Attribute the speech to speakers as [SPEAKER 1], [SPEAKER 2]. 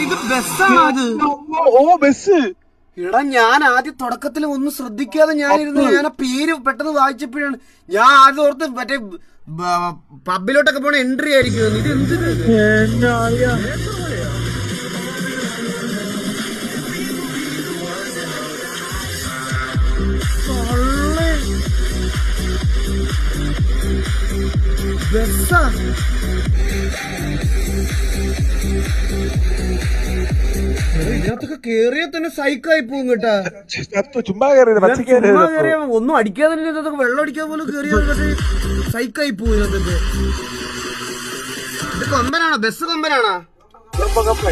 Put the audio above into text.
[SPEAKER 1] ഇത് ബസ്സാണോ അത്?
[SPEAKER 2] ഓ ബസ്.
[SPEAKER 1] എടാ ഞാൻ ആദ്യം തുടക്കത്തിൽ ഒന്നും ശ്രദ്ധിക്കാതെ ഞാൻ ആ പേര് പെട്ടെന്ന് വായിച്ചപ്പോഴാണ് ഞാൻ ആദ്യം ഓർത്ത് മറ്റേ പബ്ബിലോട്ടൊക്കെ പോണ എൻട്രി ആയിരിക്കും. ഇത് എന്തിനാ? ബസ്സാ ഇതിനകത്തൊക്കെ കേറിയാ തന്നെ സൈക്കായി പോകും കേട്ടാ.
[SPEAKER 2] ചുമ്മാ കയറിയ
[SPEAKER 1] ഒന്നും അടിക്കാതെ തന്നെ വെള്ളം അടിക്കാതെ പോലും കേറിയ സൈക്കായി പോകും ഇതിനകത്തൊക്കെ. ഇത് കൊമ്പനാണോ? ബസ് കൊമ്പനാണോ?
[SPEAKER 2] കപ്പ